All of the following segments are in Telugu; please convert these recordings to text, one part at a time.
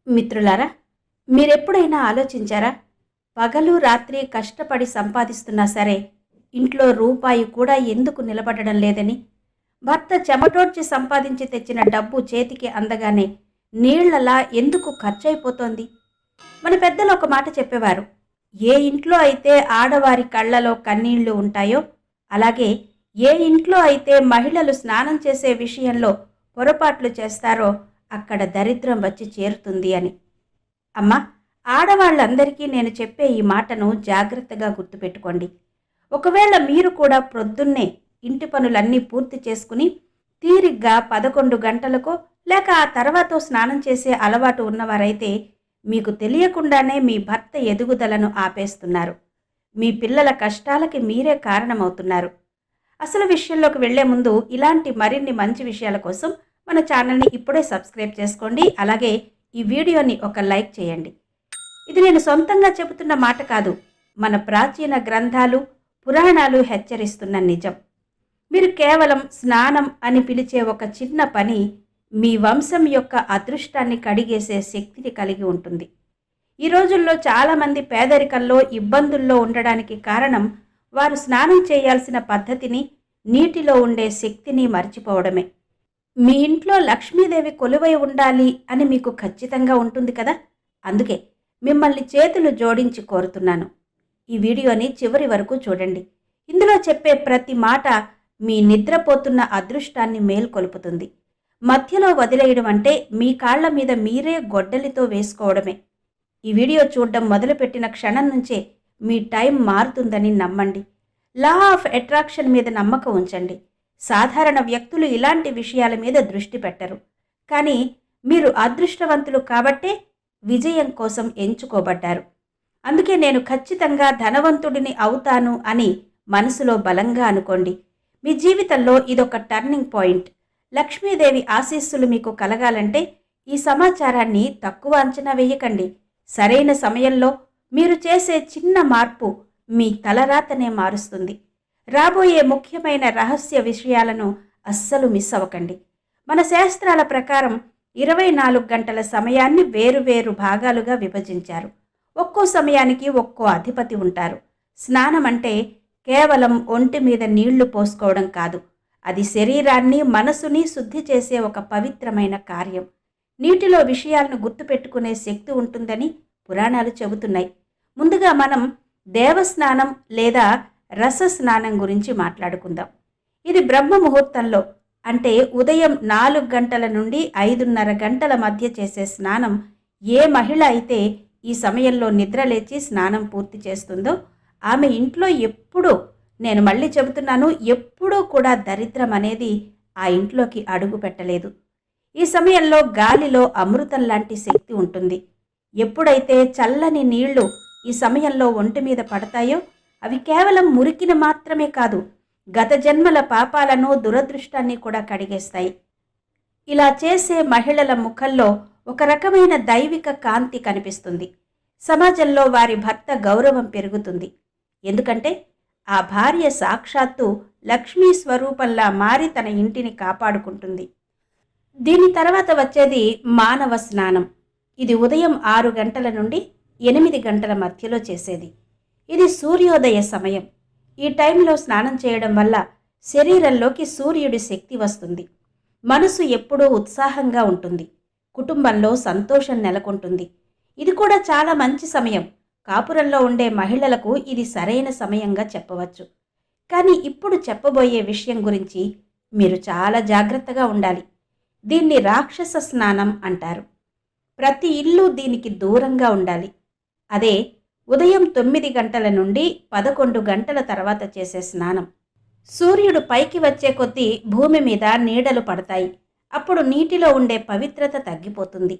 మిత్రులారా, మీరెప్పుడైనా ఆలోచించారా? పగలు రాత్రి కష్టపడి సంపాదిస్తున్నా సరే ఇంట్లో రూపాయి కూడా ఎందుకు నిలబడడం లేదని, భర్త చెమటోడ్చి సంపాదించి తెచ్చిన డబ్బు చేతికి అందగానే నీళ్లలా ఎందుకు ఖర్చయిపోతోంది? మన పెద్దలు ఒక మాట చెప్పేవారు, ఏ ఇంట్లో అయితే ఆడవారి కళ్ళలో కన్నీళ్లు ఉంటాయో, అలాగే ఏ ఇంట్లో అయితే మహిళలు స్నానం చేసే విషయంలో పొరపాట్లు చేస్తారో అక్కడ దరిద్రం వచ్చి చేరుతుంది అని. అమ్మా, ఆడవాళ్ళందరికీ నేను చెప్పే ఈ మాటను జాగ్రత్తగా గుర్తుపెట్టుకోండి. ఒకవేళ మీరు కూడా ప్రొద్దున్నే ఇంటి పనులన్నీ పూర్తి చేసుకుని తీరిగ్గా 11 గంటలకో లేక ఆ తర్వాతో స్నానం చేసే అలవాటు ఉన్నవారైతే మీకు తెలియకుండానే మీ భర్త ఎదుగుదలను ఆపేస్తున్నారు. మీ పిల్లల కష్టాలకి మీరే కారణమవుతున్నారు. అసలు విషయంలోకి వెళ్లే ముందు ఇలాంటి మరిన్ని మంచి విషయాల కోసం మన ఛానల్ని ఇప్పుడే సబ్స్క్రైబ్ చేసుకోండి. అలాగే ఈ వీడియోని ఒక లైక్ చేయండి. ఇది నేను సొంతంగా చెబుతున్న మాట కాదు, మన ప్రాచీన గ్రంథాలు పురాణాలు హెచ్చరిస్తున్న నిజం. మీరు కేవలం స్నానం అని పిలిచే ఒక చిన్న పని మీ వంశం యొక్క అదృష్టాన్ని కడిగేసే శక్తిని కలిగి ఉంటుంది. ఈ రోజుల్లో చాలామంది పేదరికంలో ఇబ్బందుల్లో ఉండడానికి కారణం వారు స్నానం చేయాల్సిన పద్ధతిని, నీటిలో ఉండే శక్తిని మర్చిపోవడమే. మీ ఇంట్లో లక్ష్మీదేవి కొలువై ఉండాలి అని మీకు ఖచ్చితంగా ఉంటుంది కదా. అందుకే మిమ్మల్ని చేతులు జోడించి కోరుతున్నాను, ఈ వీడియోని చివరి వరకు చూడండి. ఇందులో చెప్పే ప్రతి మాట మీ నిద్రపోతున్న అదృష్టాన్ని మేల్కొలుపుతుంది. మధ్యలో వదిలేయడం అంటే మీ కాళ్ల మీద మీరే గొడ్డలితో వేసుకోవడమే. ఈ వీడియో చూడడం మొదలుపెట్టిన క్షణం నుంచే మీ టైం మారుతుందని నమ్మండి. లా ఆఫ్ అట్రాక్షన్ మీద నమ్మకం ఉంచండి. సాధారణ వ్యక్తులు ఇలాంటి విషయాల మీద దృష్టి పెట్టరు, కానీ మీరు అదృష్టవంతులు కాబట్టే విజయం కోసం ఎంచుకోబడ్డారు. అందుకే నేను ఖచ్చితంగా ధనవంతుడిని అవుతాను అని మనసులో బలంగా అనుకోండి. మీ జీవితంలో ఇదొక టర్నింగ్ పాయింట్. లక్ష్మీదేవి ఆశీస్సులు మీకు కలగాలంటే ఈ సమాచారాన్ని తక్కువ అంచనా వేయకండి. సరైన సమయంలో మీరు చేసే చిన్న మార్పు మీ తలరాతనే మారుస్తుంది. రాబోయే ముఖ్యమైన రహస్య విషయాలను అస్సలు మిస్ అవ్వకండి. మన శాస్త్రాల ప్రకారం 24 గంటల సమయాన్ని వేరువేరు భాగాలుగా విభజించారు. ఒక్కో సమయానికి ఒక్కో అధిపతి ఉంటారు. స్నానం అంటే కేవలం ఒంటి మీద నీళ్లు పోసుకోవడం కాదు, అది శరీరాన్ని మనసుని శుద్ధి చేసే ఒక పవిత్రమైన కార్యం. నీటిలో విషయాలను గుర్తుపెట్టుకునే శక్తి ఉంటుందని పురాణాలు చెబుతున్నాయి. ముందుగా మనం దేవస్నానం లేదా రస స్నానం గురించి మాట్లాడుకుందాం. ఇది బ్రహ్మ ముహూర్తంలో, అంటే ఉదయం 4 గంటల నుండి 5:30 గంటల మధ్య చేసే స్నానం. ఏ మహిళ అయితే ఈ సమయంలో నిద్రలేచి స్నానం పూర్తి చేస్తుందో ఆమె ఇంట్లో ఎప్పుడూ, నేను మళ్ళీ చెబుతున్నాను, ఎప్పుడూ కూడా దరిద్రం అనేది ఆ ఇంట్లోకి అడుగు పెట్టలేదు. ఈ సమయంలో గాలిలో అమృతం లాంటి శక్తి ఉంటుంది. ఎప్పుడైతే చల్లని నీళ్లు ఈ సమయంలో ఒంటి మీద పడతాయో అవి కేవలం మురికిని మాత్రమే కాదు, గత జన్మల పాపాలను, దురదృష్టాన్ని కూడా కడిగేస్తాయి. ఇలా చేసే మహిళల ముఖంలో ఒక రకమైన దైవిక కాంతి కనిపిస్తుంది. సమాజంలో వారి భర్త గౌరవం పెరుగుతుంది. ఎందుకంటే ఆ భార్య సాక్షాత్తు లక్ష్మీ స్వరూపంలా మారి తన ఇంటిని కాపాడుకుంటుంది. దీని తర్వాత వచ్చేది మానవ స్నానం. ఇది ఉదయం 6 గంటల నుండి 8 గంటల మధ్యలో చేసేది. ఇది సూర్యోదయ సమయం. ఈ టైంలో స్నానం చేయడం వల్ల శరీరంలోకి సూర్యుడి శక్తి వస్తుంది. మనసు ఎప్పుడూ ఉత్సాహంగా ఉంటుంది. కుటుంబంలో సంతోషం నెలకొంటుంది. ఇది కూడా చాలా మంచి సమయం. కాపురంలో ఉండే మహిళలకు ఇది సరైన సమయంగా చెప్పవచ్చు. కానీ ఇప్పుడు చెప్పబోయే విషయం గురించి మీరు చాలా జాగ్రత్తగా ఉండాలి. దీన్ని రాక్షస స్నానం అంటారు. ప్రతి ఇల్లు దీనికి దూరంగా ఉండాలి. అదే ఉదయం 9 గంటల నుండి 11 గంటల తర్వాత చేసే స్నానం. సూర్యుడు పైకి వచ్చే కొద్దీ భూమి మీద నీడలు పడతాయి. అప్పుడు నీటిలో ఉండే పవిత్రత తగ్గిపోతుంది.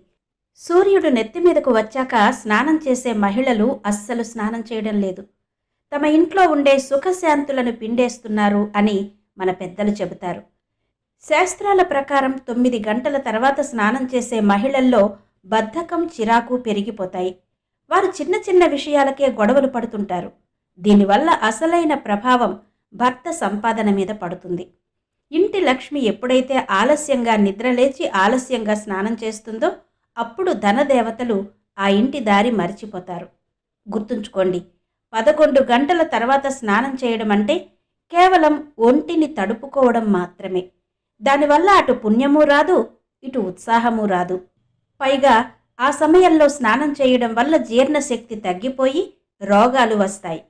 సూర్యుడు నెత్తి మీదకు వచ్చాక స్నానం చేసే మహిళలు అస్సలు స్నానం చేయడం లేదు. తమ ఇంట్లో ఉండే సుఖశాంతులను పిండేస్తున్నారు అని మన పెద్దలు చెబుతారు. శాస్త్రాల ప్రకారం 9 గంటల తర్వాత స్నానం చేసే మహిళల్లో బద్ధకం, చిరాకు పెరిగిపోతాయి. వారు చిన్న చిన్న విషయాలకే గొడవలు పడుతుంటారు. దీనివల్ల అసలైన ప్రభావం భర్త సంపాదన మీద పడుతుంది. ఇంటి లక్ష్మి ఎప్పుడైతే ఆలస్యంగా నిద్రలేచి ఆలస్యంగా స్నానం చేస్తుందో అప్పుడు ధనదేవతలు ఆ ఇంటి దారి మరిచిపోతారు. గుర్తుంచుకోండి, 11 గంటల తర్వాత స్నానం చేయడం అంటే కేవలం ఒంటిని తడుపుకోవడం మాత్రమే. దానివల్ల అటు పుణ్యమూ రాదు, ఇటు ఉత్సాహమూ రాదు. పైగా ఆ సమయంలో స్నానం చేయడం వల్ల జీర్ణశక్తి తగ్గిపోయి రోగాలు వస్తాయి.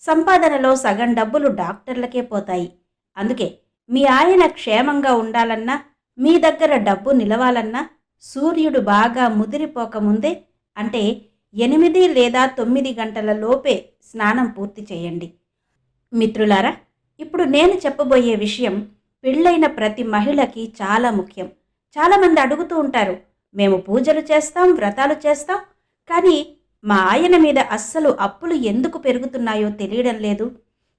సంపాదనలో సగం డబ్బులు డాక్టర్లకే పోతాయి. అందుకే మీ ఆయన క్షేమంగా ఉండాలన్నా, మీ దగ్గర డబ్బు నిలవాలన్నా సూర్యుడు బాగా ముదిరిపోకముందే, అంటే 8 లేదా 9 గంటల లోపే స్నానం పూర్తి చేయండి. మిత్రులారా, ఇప్పుడు నేను చెప్పబోయే విషయం పెళ్ళైన ప్రతి మహిళకి చాలా ముఖ్యం. చాలామంది అడుగుతూ ఉంటారు, మేము పూజలు చేస్తాం, వ్రతాలు చేస్తాం, కానీ మా ఆయన మీద అస్సలు అప్పులు ఎందుకు పెరుగుతున్నాయో తెలియడం లేదు,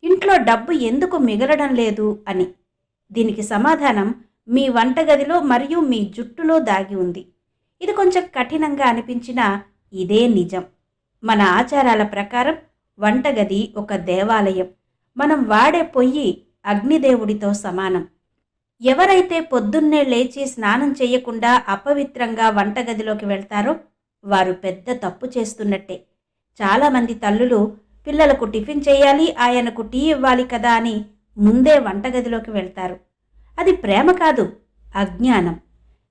ఇంట్లో డబ్బు ఎందుకు మిగలడం లేదు అని. దీనికి సమాధానం మీ వంటగదిలో మరియు మీ జుట్టులో దాగి ఉంది. ఇది కొంచెం కఠినంగా అనిపించినా ఇదే నిజం. మన ఆచారాల ప్రకారం వంటగది ఒక దేవాలయం. మనం వాడే పొయ్యి అగ్నిదేవుడితో సమానం. ఎవరైతే పొద్దున్నే లేచి స్నానం చేయకుండా అపవిత్రంగా వంటగదిలోకి వెళ్తారో వారు పెద్ద తప్పు చేస్తున్నట్టే. చాలామంది తల్లులు పిల్లలకు టిఫిన్ చేయాలి, ఆయనకు టీ ఇవ్వాలి కదా అని ముందే వంటగదిలోకి వెళ్తారు. అది ప్రేమ కాదు, అజ్ఞానం.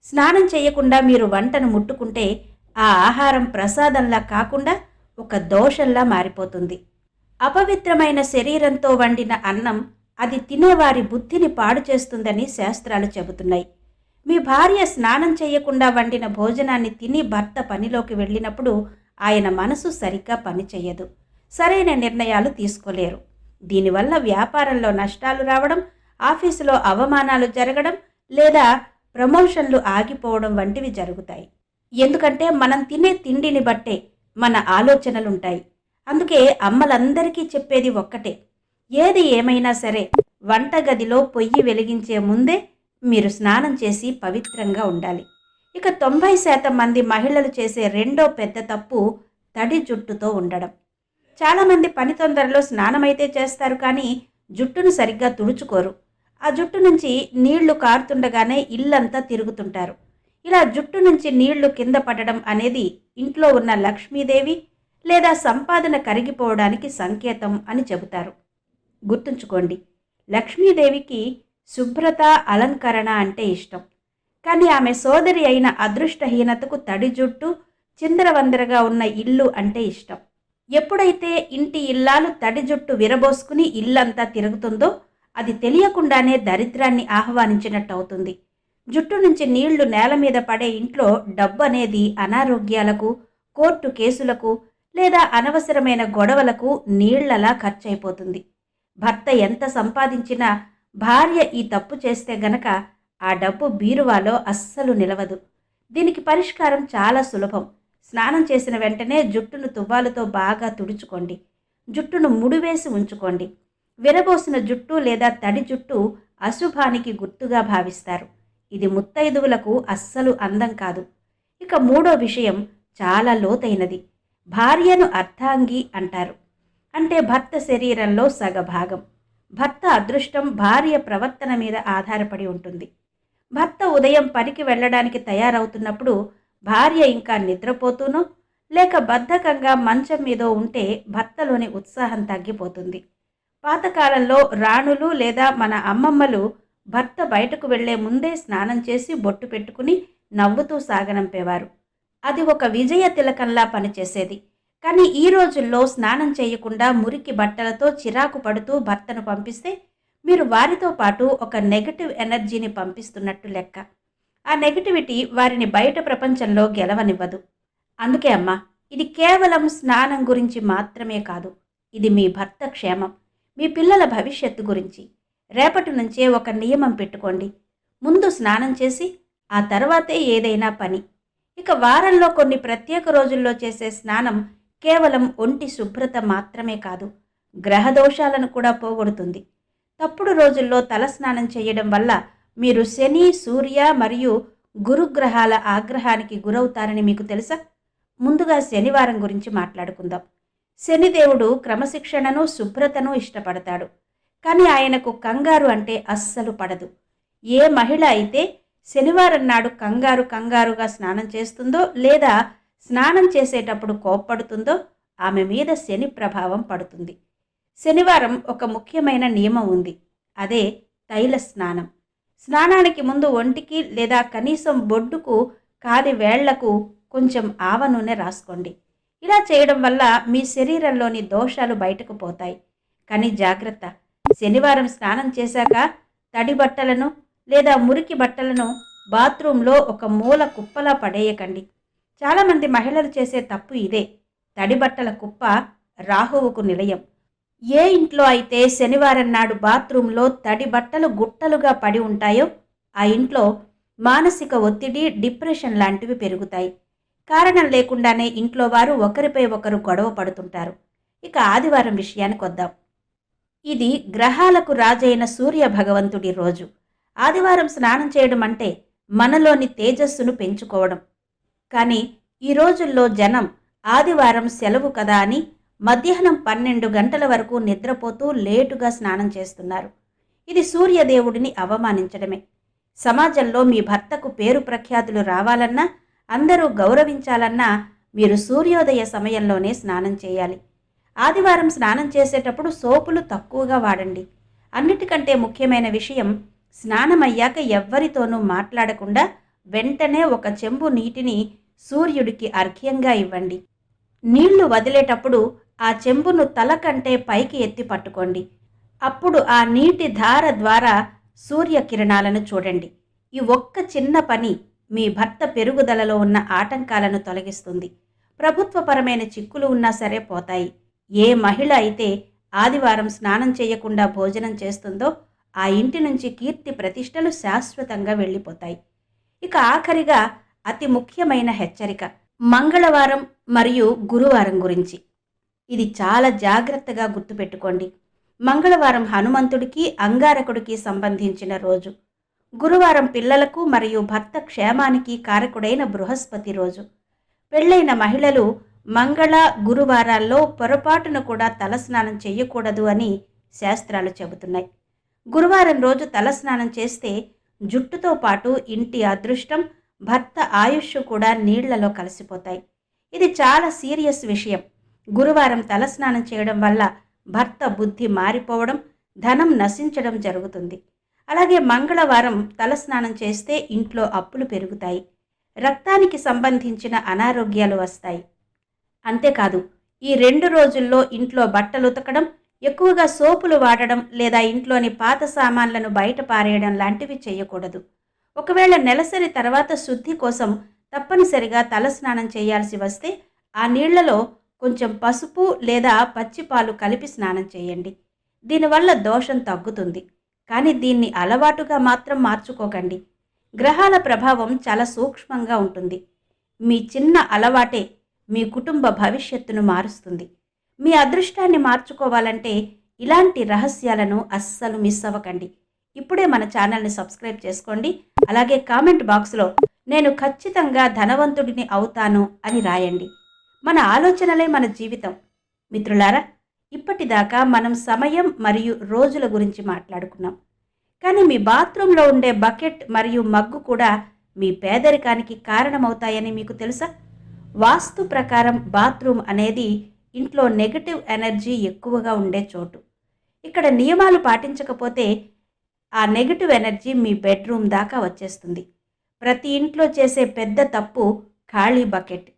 స్నానం చేయకుండా మీరు వంటను ముట్టుకుంటే ఆ ఆహారం ప్రసాదంలా కాకుండా ఒక దోషంలా మారిపోతుంది. అపవిత్రమైన శరీరంతో వండిన అన్నం అది తినేవారి బుద్ధిని పాడు చేస్తుందని శాస్త్రాలు చెబుతున్నాయి. మీ భార్య స్నానం చేయకుండా వండిన భోజనాన్ని తిని భర్త పనిలోకి వెళ్ళినప్పుడు ఆయన మనసు సరిగ్గా పనిచేయదు, సరైన నిర్ణయాలు తీసుకోలేరు. దీనివల్ల వ్యాపారంలో నష్టాలు రావడం, ఆఫీసులో అవమానాలు జరగడం లేదా ప్రమోషన్లు ఆగిపోవడం వంటివి జరుగుతాయి. ఎందుకంటే మనం తినే తిండిని బట్టే మన ఆలోచనలుంటాయి. అందుకే అమ్మలందరికీ చెప్పేది ఒక్కటే, ఏది ఏమైనా సరే వంటగదిలో పొయ్యి వెలిగించే ముందే మీరు స్నానం చేసి పవిత్రంగా ఉండాలి. ఇక 90% మంది మహిళలు చేసే రెండో పెద్ద తప్పు తడి జుట్టుతో ఉండడం. చాలామంది పని తొందరలో స్నానమైతే చేస్తారు, కానీ జుట్టును సరిగ్గా తుడుచుకోరు. ఆ జుట్టు నుంచి నీళ్లు కారుతుండగానే ఇల్లంతా తిరుగుతుంటారు. ఇలా జుట్టు నుంచి నీళ్లు కింద పడడం అనేది ఇంట్లో ఉన్న లక్ష్మీదేవి లేదా సంపాదన కరిగిపోవడానికి సంకేతం అని చెబుతారు. గుర్తుంచుకోండి, లక్ష్మీదేవికి శుభ్రత, అలంకరణ అంటే ఇష్టం. కానీ ఆమె సోదరి అయిన అదృష్టహీనతకు తడి జుట్టు, చిందరవందరగా ఉన్న ఇల్లు అంటే ఇష్టం. ఎప్పుడైతే ఇంటి ఇల్లాలు తడి జుట్టు విరబోసుకుని ఇల్లంతా తిరుగుతుందో అది తెలియకుండానే దరిద్రాన్ని ఆహ్వానించినట్టు అవుతుంది. జుట్టు నుంచి నీళ్లు నేల మీద పడే ఇంట్లో డబ్బు అనేది అనారోగ్యాలకు, కోర్టు కేసులకు లేదా అనవసరమైన గొడవలకు నీళ్లలా ఖర్చయిపోతుంది. భర్త ఎంత సంపాదించినా భార్య ఈ తప్పు చేస్తే గనక ఆ డబ్బు బీరువాలో అస్సలు నిలవదు. దీనికి పరిష్కారం చాలా సులభం. స్నానం చేసిన వెంటనే జుట్టును తువ్వాలుతో బాగా తుడుచుకోండి. జుట్టును ముడివేసి ఉంచుకోండి. విరబోసిన జుట్టు లేదా తడి జుట్టు అశుభానికి గుర్తుగా భావిస్తారు. ఇది ముత్తైదువులకు అస్సలు అందం కాదు. ఇక మూడో విషయం చాలా లోతైనది. భార్యను అర్ధాంగి అంటారు. అంటే భర్త శరీరంలో సగభాగం. భర్త అదృష్టం భార్య ప్రవర్తన మీద ఆధారపడి ఉంటుంది. భర్త ఉదయం పనికి వెళ్ళడానికి తయారవుతున్నప్పుడు భార్య ఇంకా నిద్రపోతూనో లేక బద్ధకంగా మంచం మీదో ఉంటే భర్తలోని ఉత్సాహం తగ్గిపోతుంది. పాతకాలంలో రాణులు లేదా మన అమ్మమ్మలు భర్త బయటకు వెళ్లే ముందే స్నానం చేసి బొట్టు పెట్టుకుని నవ్వుతూ సాగనంపేవారు. అది ఒక విజయ తిలకంలా పనిచేసేది. కానీ ఈ రోజుల్లో స్నానం చేయకుండా మురికి బట్టలతో చిరాకు పడుతూ భర్తను పంపిస్తే మీరు వారితో పాటు ఒక నెగటివ్ ఎనర్జీని పంపిస్తున్నట్టు లెక్క. ఆ నెగటివిటీ వారిని బయట ప్రపంచంలో గెలవనివ్వదు. అందుకే అమ్మా, ఇది కేవలం స్నానం గురించి మాత్రమే కాదు. ఇది మీ భర్త క్షేమం, మీ పిల్లల భవిష్యత్తు గురించి. రేపటి నుంచే ఒక నియమం పెట్టుకోండి. ముందు స్నానం చేసి ఆ తర్వాతే ఏదైనా పని. ఇక వారంలో కొన్ని ప్రత్యేక రోజుల్లో చేసే స్నానం కేవలం ఒంటి శుభ్రత మాత్రమే కాదు, గ్రహదోషాలను కూడా పోగొడుతుంది. తప్పుడు రోజుల్లో తలస్నానం చేయడం వల్ల మీరు శని, సూర్య మరియు గురుగ్రహాల ఆగ్రహానికి గురవుతారని మీకు తెలుసా? ముందుగా శనివారం గురించి మాట్లాడుకుందాం. శనిదేవుడు క్రమశిక్షణను, శుభ్రతను ఇష్టపడతాడు. కానీ ఆయనకు కంగారు అంటే అస్సలు పడదు. ఏ మహిళ అయితే శనివారం నాడు కంగారుగా స్నానం చేస్తుందో లేదా స్నానం చేసేటప్పుడు కోప్పడుతుందో ఆమె మీద శని ప్రభావం పడుతుంది. శనివారం ఒక ముఖ్యమైన నియమం ఉంది. అదే తైల స్నానం. స్నానానికి ముందు ఒంటికి లేదా కనీసం బొడ్డుకు, కాలి వేళ్లకు కొంచెం ఆవ నూనె రాసుకోండి. ఇలా చేయడం వల్ల మీ శరీరంలోని దోషాలు బయటకు పోతాయి. కానీ జాగ్రత్త, శనివారం స్నానం చేశాక తడి బట్టలను లేదా మురికి బట్టలను బాత్రూంలో ఒక మూల కుప్పలా పడేయకండి. చాలామంది మహిళలు చేసే తప్పు ఇదే. తడి బట్టల కుప్ప రాహువుకు నిలయం. ఏ ఇంట్లో అయితే శనివారం నాడు బాత్రూంలో తడి బట్టలు గుట్టలుగా పడి ఉంటాయో ఆ ఇంట్లో మానసిక ఒత్తిడి, డిప్రెషన్ లాంటివి పెరుగుతాయి. కారణం లేకుండానే ఇంట్లో వారు ఒకరిపై ఒకరు గొడవ పడుతుంటారు. ఇక ఆదివారం విషయానికి వద్దాం. ఇది గ్రహాలకు రాజైన సూర్య భగవంతుడి రోజు. ఆదివారం స్నానం చేయడం అంటే మనలోని తేజస్సును పెంచుకోవడం. కానీ ఈ రోజుల్లో జనం ఆదివారం సెలవు కదా అని మధ్యాహ్నం 12 గంటల వరకు నిద్రపోతూ లేటుగా స్నానం చేస్తున్నారు. ఇది సూర్యదేవుడిని అవమానించడమే. సమాజంలో మీ భర్తకు పేరు ప్రఖ్యాతులు రావాలన్నా, అందరూ గౌరవించాలన్నా మీరు సూర్యోదయ సమయంలోనే స్నానం చేయాలి. ఆదివారం స్నానం చేసేటప్పుడు సోపులు తక్కువగా వాడండి. అన్నిటికంటే ముఖ్యమైన విషయం, స్నానమయ్యాక ఎవ్వరితోనూ మాట్లాడకుండా వెంటనే ఒక చెంబు నీటిని సూర్యుడికి అర్ఘ్యంగా ఇవ్వండి. నీళ్లు వదిలేటప్పుడు ఆ చెంబును తల కంటే పైకి ఎత్తి పట్టుకోండి. అప్పుడు ఆ నీటి ధార ద్వారా సూర్యకిరణాలను చూడండి. ఈ ఒక్క చిన్న పని మీ భర్త పెరుగుదలలో ఉన్న ఆటంకాలను తొలగిస్తుంది. ప్రభుత్వపరమైన చిక్కులు ఉన్నా సరే పోతాయి. ఏ మహిళ అయితే ఆదివారం స్నానం చేయకుండా భోజనం చేస్తుందో ఆ ఇంటి నుంచి కీర్తి ప్రతిష్టలు శాశ్వతంగా వెళ్ళిపోతాయి. ఇక ఆఖరిగా అతి ముఖ్యమైన హెచ్చరిక, మంగళవారం మరియు గురువారం గురించి. ఇది చాలా జాగ్రత్తగా గుర్తుపెట్టుకోండి. మంగళవారం హనుమంతుడికి, అంగారకుడికి సంబంధించిన రోజు. గురువారం పిల్లలకు మరియు భర్త క్షేమానికి కారకుడైన బృహస్పతి రోజు. పెళ్లైన మహిళలు మంగళ, గురువారాల్లో పొరపాటున కూడా తలస్నానం చేయకూడదు అని శాస్త్రాలు చెబుతున్నాయి. గురువారం రోజు తలస్నానం చేస్తే జుట్టుతో పాటు ఇంటి అదృష్టం, భర్త ఆయుష్ కూడా నీళ్లలో కలిసిపోతాయి. ఇది చాలా సీరియస్ విషయం. గురువారం తలస్నానం చేయడం వల్ల భర్త బుద్ధి మారిపోవడం, ధనం నశించడం జరుగుతుంది. అలాగే మంగళవారం తలస్నానం చేస్తే ఇంట్లో అప్పులు పెరుగుతాయి, రక్తానికి సంబంధించిన అనారోగ్యాలు వస్తాయి. అంతేకాదు, ఈ 2 రోజుల్లో ఇంట్లో బట్టలు ఉతకడం, ఎక్కువగా సోపులు వాడడం లేదా ఇంట్లోని పాత సామాన్లను బయట పారేయడం లాంటివి చేయకూడదు. ఒకవేళ నెలసరి తర్వాత శుద్ధి కోసం తప్పనిసరిగా తలస్నానం చేయాల్సి వస్తే ఆ నీళ్లలో కొంచెం పసుపు లేదా పచ్చిపాలు కలిపి స్నానం చేయండి. దీనివల్ల దోషం తగ్గుతుంది. కానీ దీన్ని అలవాటుగా మాత్రం మార్చుకోకండి. గ్రహాల ప్రభావం చాలా సూక్ష్మంగా ఉంటుంది. మీ చిన్న అలవాటే మీ కుటుంబ భవిష్యత్తును మారుస్తుంది. మీ అదృష్టాన్ని మార్చుకోవాలంటే ఇలాంటి రహస్యాలను అస్సలు మిస్ అవ్వకండి. ఇప్పుడే మన ఛానల్ని సబ్స్క్రైబ్ చేసుకోండి. అలాగే కామెంట్ బాక్స్లో నేను ఖచ్చితంగా ధనవంతుడిని అవుతాను అని రాయండి. మన ఆలోచనలే మన జీవితం. మిత్రులారా, ఇప్పటిదాకా మనం సమయం మరియు రోజుల గురించి మాట్లాడుకున్నాం. కానీ మీ బాత్రూంలో ఉండే బకెట్ మరియు మగ్గు కూడా మీ పేదరికానికి కారణమవుతాయని మీకు తెలుసా? వాస్తు ప్రకారం బాత్రూమ్ అనేది ఇంట్లో నెగటివ్ ఎనర్జీ ఎక్కువగా ఉండే చోటు. ఇక్కడ నియమాలు పాటించకపోతే ఆ నెగటివ్ ఎనర్జీ మీ బెడ్రూమ్ దాకా వచ్చేస్తుంది. ప్రతి ఇంట్లో చేసే పెద్ద తప్పు ఖాళీ బకెట్.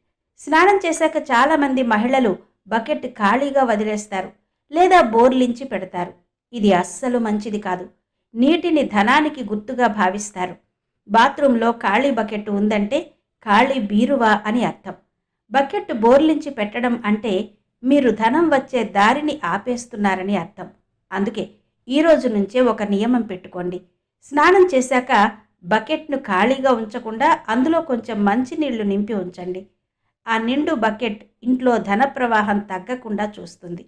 స్నానం చేశాక చాలామంది మహిళలు బకెట్ ఖాళీగా వదిలేస్తారు లేదా బోర్లించి పెడతారు. ఇది అస్సలు మంచిది కాదు. నీటిని ధనానికి గుర్తుగా భావిస్తారు. బాత్రూంలో ఖాళీ బకెట్ ఉందంటే ఖాళీ బీరువా అని అర్థం. బకెట్ బోర్లించి పెట్టడం అంటే మీరు ధనం వచ్చే దారిని ఆపేస్తున్నారని అర్థం. అందుకే ఈ రోజు నుంచే ఒక నియమం పెట్టుకోండి. స్నానం చేశాక బకెట్ను ఖాళీగా ఉంచకుండా అందులో కొంచెం మంచినీళ్లు నింపి ఉంచండి. ఆ నిండు బకెట్ ఇంట్లో ధన ప్రవాహం తగ్గకుండా చూస్తుంది.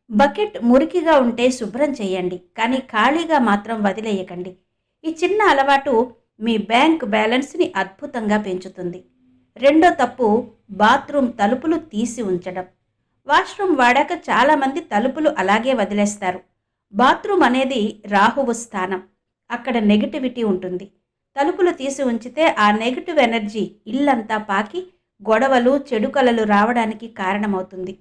బకెట్ మురికిగా ఉంటే శుభ్రం చేయండి, కానీ ఖాళీగా మాత్రం వదిలేయకండి. ఈ చిన్న అలవాటు మీ బ్యాంక్ బ్యాలెన్స్ని అద్భుతంగా పెంచుతుంది. రెండో తప్పు, బాత్రూమ్ తలుపులు తీసి ఉంచడం. వాష్రూమ్ వాడాక చాలామంది తలుపులు అలాగే వదిలేస్తారు. బాత్రూమ్ అనేది రాహువు స్థానం. అక్కడ నెగిటివిటీ ఉంటుంది. తలుపులు తీసి ఉంచితే ఆ నెగటివ్ ఎనర్జీ ఇల్లంతా పాకి గొడవలు చెడు కలలు రావడానికి కారణమవుతుంది.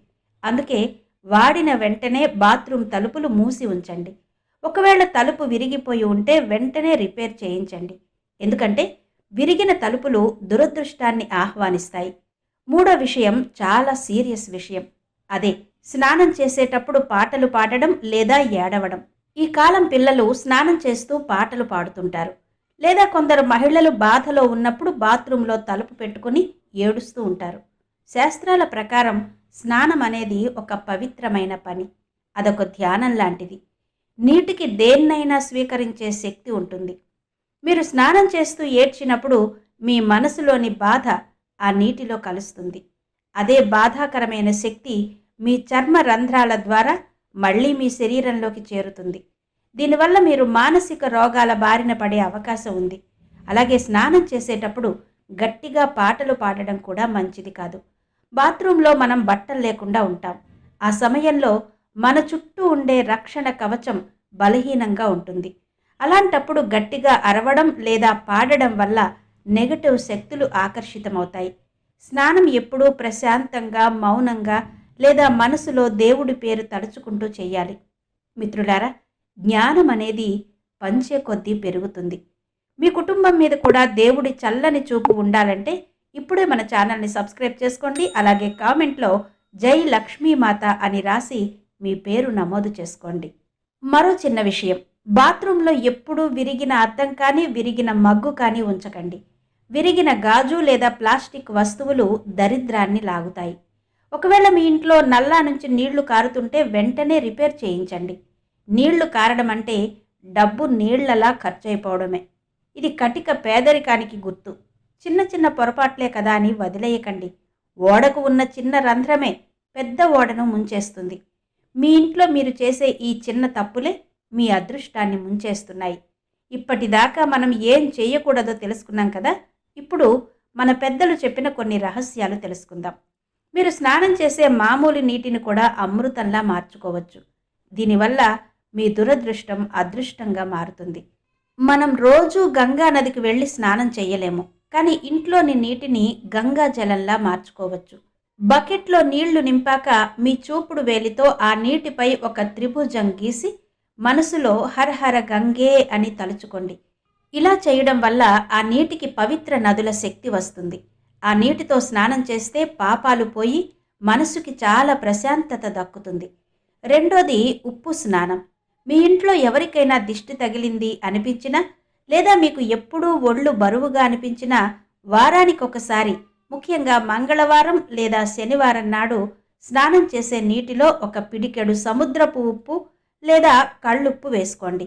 అందుకే వాడిన వెంటనే బాత్రూమ్ తలుపులు మూసి ఉంచండి. ఒకవేళ తలుపు విరిగిపోయి ఉంటే వెంటనే రిపేర్ చేయించండి. ఎందుకంటే విరిగిన తలుపులు దురదృష్టాన్ని ఆహ్వానిస్తాయి. మూడో విషయం చాలా సీరియస్ విషయం. అదే స్నానం చేసేటప్పుడు పాటలు పాడడం లేదా ఏడవడం. ఈ కాలం పిల్లలు స్నానం చేస్తూ పాటలు పాడుతుంటారు. లేదా కొందరు మహిళలు బాధలో ఉన్నప్పుడు బాత్రూంలో తలుపు పెట్టుకుని ఏడుస్తూ ఉంటారు. శాస్త్రాల ప్రకారం స్నానం అనేది ఒక పవిత్రమైన పని. అదొక ధ్యానం లాంటిది. నీటికి దేన్నైనా స్వీకరించే శక్తి ఉంటుంది. మీరు స్నానం చేస్తూ ఏడ్చినప్పుడు మీ మనసులోని బాధ ఆ నీటిలో కలుస్తుంది. అదే బాధాకరమైన శక్తి మీ చర్మ రంధ్రాల ద్వారా మళ్ళీ మీ శరీరంలోకి చేరుతుంది. దీనివల్ల మీరు మానసిక రోగాల బారిన పడే అవకాశం ఉంది. అలాగే స్నానం చేసేటప్పుడు గట్టిగా పాటలు పాడడం కూడా మంచిది కాదు. బాత్రూంలో మనం బట్టలు లేకుండా ఉంటాం. ఆ సమయంలో మన చుట్టూ ఉండే రక్షణ కవచం బలహీనంగా ఉంటుంది. అలాంటప్పుడు గట్టిగా అరవడం లేదా పాడడం వల్ల నెగటివ్ శక్తులు ఆకర్షితమవుతాయి. స్నానం ఎప్పుడూ ప్రశాంతంగా, మౌనంగా లేదా మనసులో దేవుడి పేరు తలుచుకుంటూ చేయాలి. మిత్రులారా, జ్ఞానం అనేది పంచే కొద్దీ పెరుగుతుంది. మీ కుటుంబం మీద కూడా దేవుడి చల్లని చూపు ఉండాలంటే ఇప్పుడే మన ఛానల్ని సబ్స్క్రైబ్ చేసుకోండి. అలాగే కామెంట్లో జై లక్ష్మీమాత అని రాసి మీ పేరు నమోదు చేసుకోండి. మరో చిన్న విషయం, బాత్రూంలో ఎప్పుడూ విరిగిన అద్దం కానీ విరిగిన మగ్గు కానీ ఉంచకండి. విరిగిన గాజు లేదా ప్లాస్టిక్ వస్తువులు దరిద్రాన్ని లాగుతాయి. ఒకవేళ మీ ఇంట్లో నల్లా నుంచి నీళ్లు కారుతుంటే వెంటనే రిపేర్ చేయించండి. నీళ్లు కారడం అంటే డబ్బు నీళ్లలా ఖర్చయిపోవడమే. ఇది కటిక పేదరికానికి గుర్తు. చిన్న చిన్న పొరపాట్లే కదా అని వదిలేయకండి. ఓడకు ఉన్న చిన్న రంధ్రమే పెద్ద ఓడను ముంచేస్తుంది. మీ ఇంట్లో మీరు చేసే ఈ చిన్న తప్పులే మీ అదృష్టాన్ని ముంచేస్తున్నాయి. ఇప్పటిదాకా మనం ఏం చేయకూడదో తెలుసుకున్నాం కదా. ఇప్పుడు మన పెద్దలు చెప్పిన కొన్ని రహస్యాలు తెలుసుకుందాం. మీరు స్నానం చేసే మామూలు నీటిని కూడా అమృతంలా మార్చుకోవచ్చు. దీనివల్ల మీ దురదృష్టం అదృష్టంగా మారుతుంది. మనం రోజూ గంగా నదికి వెళ్ళి స్నానం చేయలేము, కానీ ఇంట్లోని నీటిని గంగా జలంలా మార్చుకోవచ్చు. బకెట్లో నీళ్లు నింపాక మీ చూపుడు వేలితో ఆ నీటిపై ఒక త్రిభుజం గీసి మనసులో హర హర గంగే అని తలుచుకోండి. ఇలా చేయడం వల్ల ఆ నీటికి పవిత్ర నదుల శక్తి వస్తుంది. ఆ నీటితో స్నానం చేస్తే పాపాలు పోయి మనసుకి చాలా ప్రశాంతత దక్కుతుంది. రెండోది ఉప్పు స్నానం. మీ ఇంట్లో ఎవరికైనా దిష్టి తగిలింది అనిపించినా లేదా మీకు ఎప్పుడూ ఒళ్ళు బరువుగా అనిపించినా వారానికి ఒకసారి, ముఖ్యంగా మంగళవారం లేదా శనివారం నాడు స్నానం చేసే నీటిలో ఒక పిడికెడు సముద్రపు ఉప్పు లేదా కళ్ళుప్పు వేసుకోండి.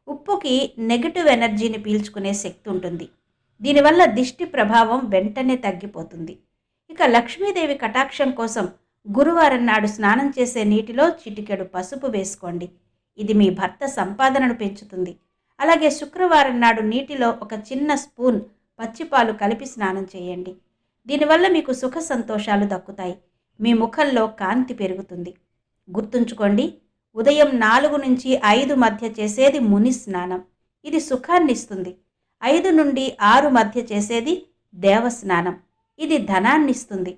ఉప్పుకి నెగటివ్ ఎనర్జీని పీల్చుకునే శక్తి ఉంటుంది. దీనివల్ల దిష్టి ప్రభావం వెంటనే తగ్గిపోతుంది. ఇక లక్ష్మీదేవి కటాక్షం కోసం గురువారం నాడు స్నానం చేసే నీటిలో చిటికెడు పసుపు వేసుకోండి. ఇది మీ భర్త సంపాదనను పెంచుతుంది. అలాగే శుక్రవారం నాడు నీటిలో ఒక చిన్న స్పూన్ పచ్చిపాలు కలిపి స్నానం చేయండి. దీనివల్ల మీకు సుఖ సంతోషాలు దక్కుతాయి. మీ ముఖంలో కాంతి పెరుగుతుంది. గుర్తుంచుకోండి, ఉదయం 4 నుంచి 5 మధ్య చేసేది ముని స్నానం. ఇది సుఖాన్ని ఇస్తుంది. 5 నుండి 6 మధ్య చేసేది దేవస్నానం. ఇది ధనాన్నిస్తుంది.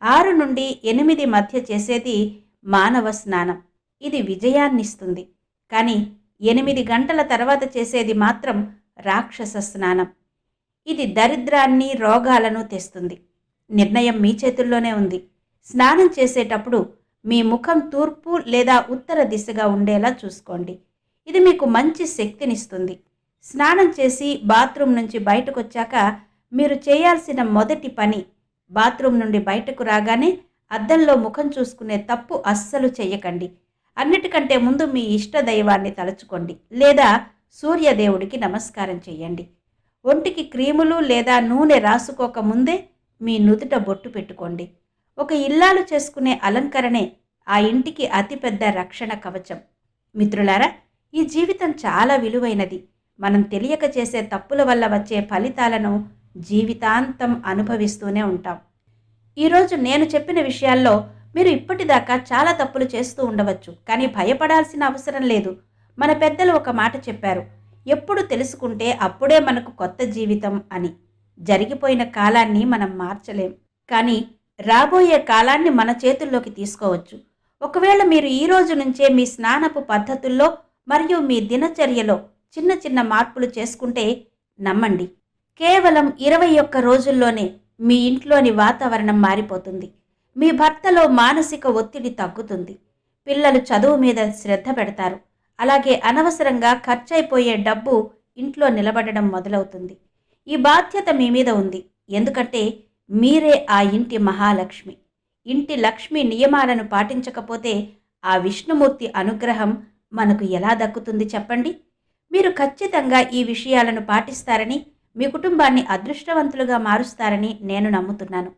6 నుండి 8 మధ్య చేసేది మానవ స్నానం. ఇది విజయాన్నిస్తుంది. కానీ 8 గంటల తర్వాత చేసేది మాత్రం రాక్షస స్నానం. ఇది దరిద్రాన్ని, రోగాలను తెస్తుంది. నిర్ణయం మీ చేతుల్లోనే ఉంది. స్నానం చేసేటప్పుడు మీ ముఖం తూర్పు లేదా ఉత్తర దిశగా ఉండేలా చూసుకోండి. ఇది మీకు మంచి శక్తినిస్తుంది. స్నానం చేసి బాత్రూమ్ నుంచి బయటకు వచ్చాక మీరు చేయాల్సిన మొదటి పని, బాత్రూమ్ నుండి బయటకు రాగానే అద్దంలో ముఖం చూసుకునే తప్పు అస్సలు చెయ్యకండి. అన్నిటికంటే ముందు మీ ఇష్ట దైవాన్ని తలుచుకోండి లేదా సూర్యదేవుడికి నమస్కారం చేయండి. ఒంటికి క్రీములు లేదా నూనె రాసుకోక ముందే మీ నుదుట బొట్టు పెట్టుకోండి. ఒక ఇల్లాలు చేసుకునే అలంకరణే ఆ ఇంటికి అతిపెద్ద రక్షణ కవచం. మిత్రులారా, ఈ జీవితం చాలా విలువైనది. మనం తెలియక చేసే తప్పుల వల్ల వచ్చే ఫలితాలను జీవితాంతం అనుభవిస్తూనే ఉంటాం. ఈరోజు నేను చెప్పిన విషయాల్లో మీరు ఇప్పటిదాకా చాలా తప్పులు చేస్తూ ఉండవచ్చు, కానీ భయపడాల్సిన అవసరం లేదు. మన పెద్దలు ఒక మాట చెప్పారు, ఎప్పుడు తెలుసుకుంటే అప్పుడే మనకు కొత్త జీవితం అని. జరిగిపోయిన కాలాన్ని మనం మార్చలేం, కానీ రాబోయే కాలాన్ని మన చేతుల్లోకి తీసుకోవచ్చు. ఒకవేళ మీరు ఈ రోజు నుంచే మీ స్నానపు పద్ధతుల్లో మరియు మీ దినచర్యలో చిన్న చిన్న మార్పులు చేసుకుంటే నమ్మండి, కేవలం 21 రోజుల్లోనే మీ ఇంట్లోని వాతావరణం మారిపోతుంది. మీ భర్తలో మానసిక ఒత్తిడి తగ్గుతుంది. పిల్లలు చదువు మీద శ్రద్ధ పెడతారు. అలాగే అనవసరంగా ఖర్చయిపోయే డబ్బు ఇంట్లో నిలబడడం మొదలవుతుంది. ఈ బాధ్యత మీ మీద ఉంది, ఎందుకంటే మీరే ఆ ఇంటి మహాలక్ష్మి. ఇంటి లక్ష్మి నియమాలను పాటించకపోతే ఆ విష్ణుమూర్తి అనుగ్రహం మనకు ఎలా దక్కుతుంది చెప్పండి? మీరు ఖచ్చితంగా ఈ విషయాలను పాటిస్తారని, మీ కుటుంబాన్ని అదృష్టవంతులుగా మారుస్తారని నేను నమ్ముతున్నాను.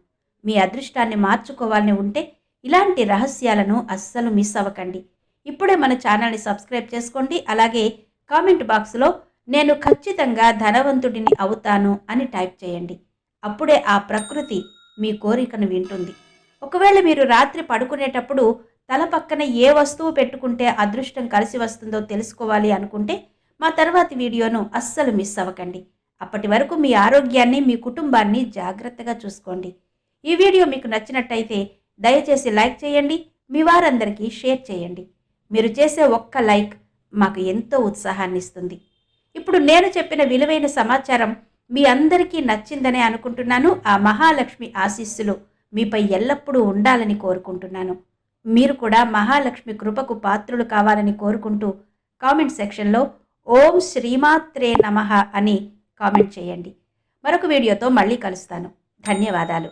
మీ అదృష్టాన్ని మార్చుకోవాలని ఉంటే ఇలాంటి రహస్యాలను అస్సలు మిస్ అవ్వకండి. ఇప్పుడే మన ఛానల్ని సబ్స్క్రైబ్ చేసుకోండి. అలాగే కామెంట్ బాక్స్లో నేను ఖచ్చితంగా ధనవంతుడిని అవుతాను అని టైప్ చేయండి. అప్పుడే ఆ ప్రకృతి మీ కోరికను వింటుంది. ఒకవేళ మీరు రాత్రి పడుకునేటప్పుడు తల పక్కన ఏ వస్తువు పెట్టుకుంటే అదృష్టం కలిసి వస్తుందో తెలుసుకోవాలి అనుకుంటే మా తర్వాతి వీడియోను అస్సలు మిస్ అవ్వకండి. అప్పటి వరకు మీ ఆరోగ్యాన్ని, మీ కుటుంబాన్ని జాగ్రత్తగా చూసుకోండి. ఈ వీడియో మీకు నచ్చినట్టయితే దయచేసి లైక్ చేయండి, మీ వారందరికీ షేర్ చేయండి. మీరు చేసే ఒక్క లైక్ మాకు ఎంతో ఉత్సాహాన్ని ఇస్తుంది. ఇప్పుడు నేను చెప్పిన విలువైన సమాచారం మీ అందరికీ నచ్చిందనే అనుకుంటున్నాను. ఆ మహాలక్ష్మి ఆశీస్సులు మీపై ఎల్లప్పుడూ ఉండాలని కోరుకుంటున్నాను. మీరు కూడా మహాలక్ష్మి కృపకు పాత్రులు కావాలని కోరుకుంటూ కామెంట్ సెక్షన్లో ఓం శ్రీమాత్రే నమః అని కామెంట్ చేయండి. మరొక వీడియోతో మళ్ళీ కలుస్తాను. ధన్యవాదాలు.